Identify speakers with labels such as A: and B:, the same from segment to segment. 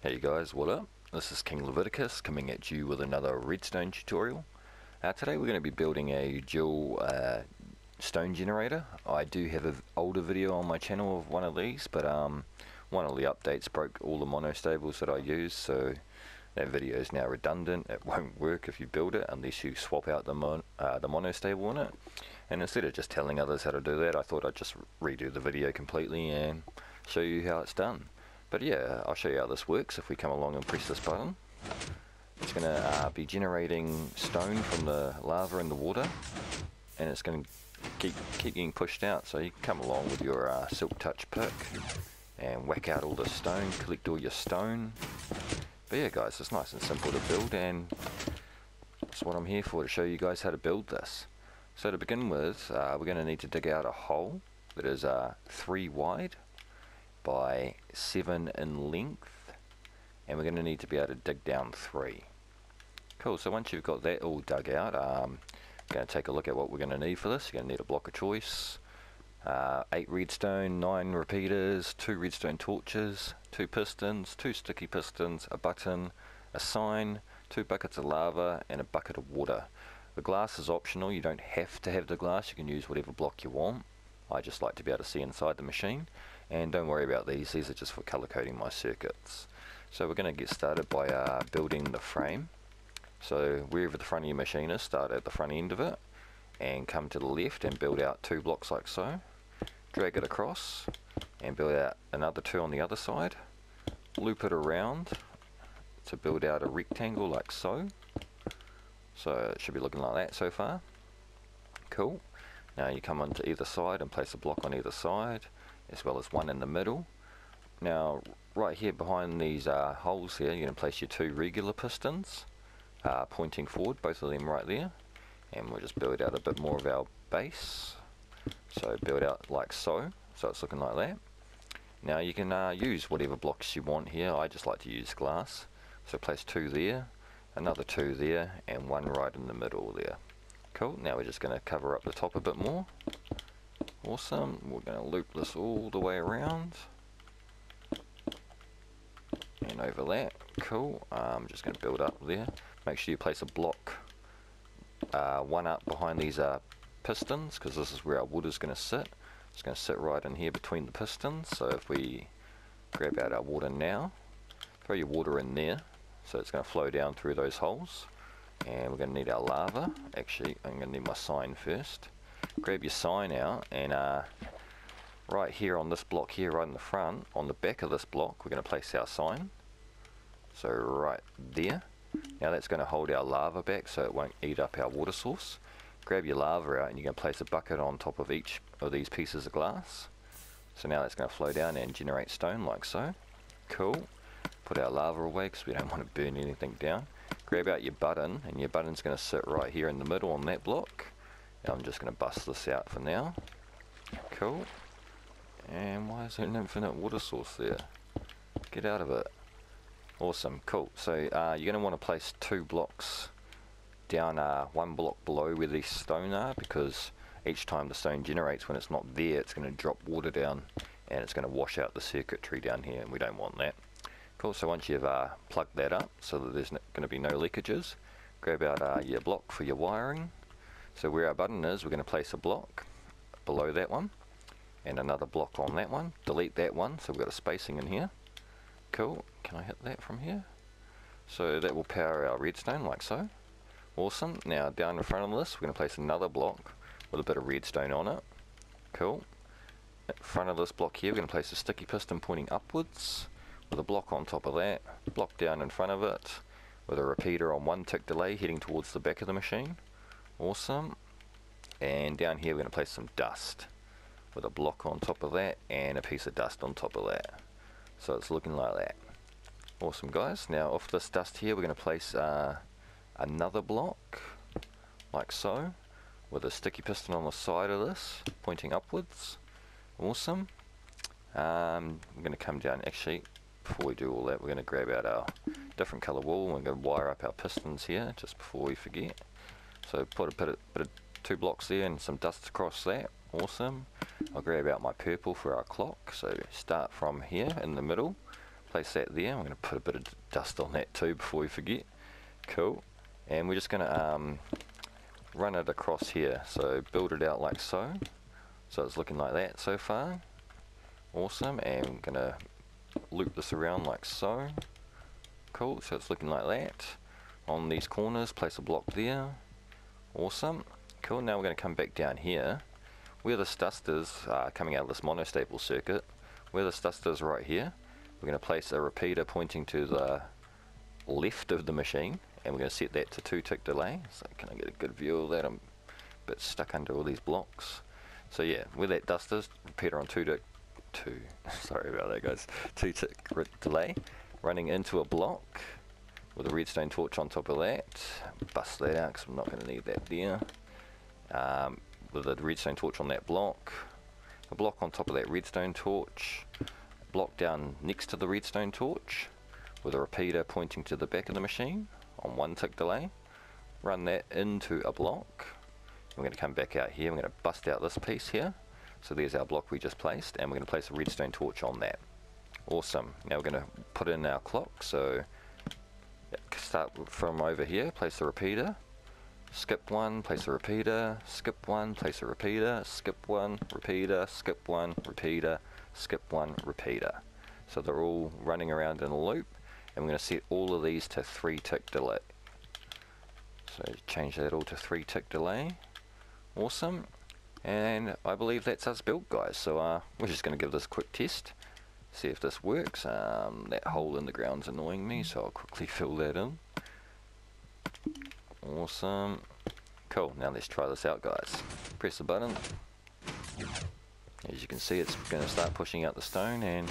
A: Hey guys, what up? This is King Leviticus coming at you with another redstone tutorial. Today we're going to be building a dual stone generator. I do have an older video on my channel of one of these, but one of the updates broke all the monostables that I use, so that video is now redundant. It won't work if you build it unless you swap out the monostable in it. And instead of just telling others how to do that, I thought I'd just redo the video completely and show you how it's done. But yeah, I'll show you how this works if we come along and press this button. It's going to be generating stone from the lava in the water, and it's going to keep getting pushed out. So you can come along with your silk touch pick and whack out all the stone, collect all your stone. But yeah guys, it's nice and simple to build, and that's what I'm here for, to show you guys how to build this. So to begin with, we're going to need to dig out a hole that is 3 wide by 7 in length, and we're going to need to be able to dig down 3. Cool, so once you've got that all dug out, I'm going to take a look at what we're going to need for this. You're going to need a block of choice, 8 redstone, 9 repeaters, 2 redstone torches, 2 pistons, 2 sticky pistons, a button, a sign, 2 buckets of lava, and a bucket of water. The glass is optional. You don't have to have the glass. You can use whatever block you want. I just like to be able to see inside the machine, and don't worry about these are just for color coding my circuits. So we're going to get started by building the frame. So wherever the front of your machine is, start at the front end of it and come to the left and build out 2 blocks like so. Drag it across and build out another 2 on the other side. Loop it around to build out a rectangle like so. So it should be looking like that so far. Cool. Now you come onto either side and place a block on either side, as well as one in the middle. Now right here behind these holes here, you're going to place your 2 regular pistons pointing forward, both of them right there, and we'll just build out a bit more of our base. So build out like so, so it's looking like that. Now you can use whatever blocks you want here. I just like to use glass, so place 2 there, another 2 there, and 1 right in the middle there. Cool, now we're just going to cover up the top a bit more. Awesome, we're going to loop this all the way around and over that. Cool, I'm just going to build up there. Make sure you place a block 1 up behind these pistons, because this is where our water is going to sit. It's going to sit right in here between the pistons. So if we grab out our water now, throw your water in there, so it's going to flow down through those holes. And we're going to need our lava. Actually, I'm going to need my sign first. Grab your sign out, and right here on this block here, right in the front, on the back of this block, we're going to place our sign. So right there. Now that's going to hold our lava back so it won't eat up our water source. Grab your lava out and you're going to place a bucket on top of each of these pieces of glass. So now that's going to flow down and generate stone like so. Cool. Put our lava away because we don't want to burn anything down. Grab out your button, and your button's going to sit right here in the middle on that block. Now I'm just going to bust this out for now. Cool. And why is there an infinite water source there? Get out of it. Awesome, cool. So you're going to want to place 2 blocks down 1 block below where these stone are, because each time the stone generates, when it's not there, it's going to drop water down and it's going to wash out the circuitry down here, and we don't want that. Cool, so once you've plugged that up so that there's going to be no leakages, grab out your block for your wiring. So where our button is, we're going to place a block below that one and another block on that one. Delete that one, so we've got a spacing in here. Cool, can I hit that from here? So that will power our redstone like so. Awesome. Now down in front of this, we're going to place another block with a bit of redstone on it. Cool. In front of this block here, we're going to place a sticky piston pointing upwards with a block on top of that, block down in front of it with a repeater on 1 tick delay heading towards the back of the machine. Awesome. And down here we're going to place some dust with a block on top of that and a piece of dust on top of that. So it's looking like that. Awesome guys. Now off this dust here, we're going to place another block like so with a sticky piston on the side of this pointing upwards. Awesome. I'm going to come down, actually before we do all that, we're going to grab out our different colour wool and we're going to wire up our pistons here just before we forget. So put a bit of 2 blocks there and some dust across that. Awesome. I'll grab out my purple for our clock. So start from here in the middle, Place that there. I'm going to put a bit of dust on that too before we forget. Cool. And we're just going to run it across here. So build it out like so. So it's looking like that so far. Awesome. And I'm going to loop this around like so. Cool. So it's looking like that. On these corners, place a block there. Awesome. Cool. Now we're going to come back down here. Where this dust is coming out of this monostable circuit, where this dust is right here, we're going to place a repeater pointing to the left of the machine, and we're going to set that to 2 tick delay. So can I get a good view of that? I'm a bit stuck under all these blocks. So yeah, where that dust is, repeater on 2 tick, sorry about that guys, 2 tick delay, running into a block with a redstone torch on top of that. Bust that out because I'm not going to need that there. With a redstone torch on that block, a block on top of that redstone torch, a block down next to the redstone torch with a repeater pointing to the back of the machine on 1 tick delay. Run that into a block. We're going to come back out here. We're going to bust out this piece here. So there's our block we just placed, and we're going to place a redstone torch on that. Awesome. Now we're going to put in our clock. So start from over here, place the repeater, skip 1, place a repeater, skip 1, place a repeater, skip 1, repeater, skip 1, repeater, skip 1, repeater. So they're all running around in a loop, and we're going to set all of these to 3 tick delay. So change that all to 3 tick delay. Awesome. And I believe that's us built, guys. So we're just going to give this a quick test, see if this works. That hole in the ground's annoying me, so I'll quickly fill that in. Awesome. Cool. Now let's try this out, guys. Press the button. As you can see, it's going to start pushing out the stone, and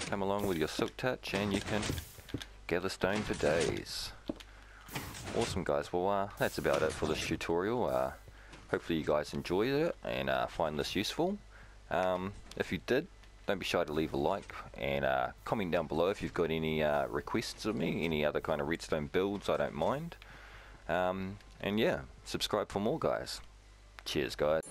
A: come along with your silk touch and you can gather stone for days. Awesome, guys. Well, that's about it for this tutorial. Hopefully you guys enjoyed it and find this useful. If you did, don't be shy to leave a like and comment down below if you've got any requests of me, any other kind of redstone builds. I don't mind. And yeah, subscribe for more, guys. Cheers, guys.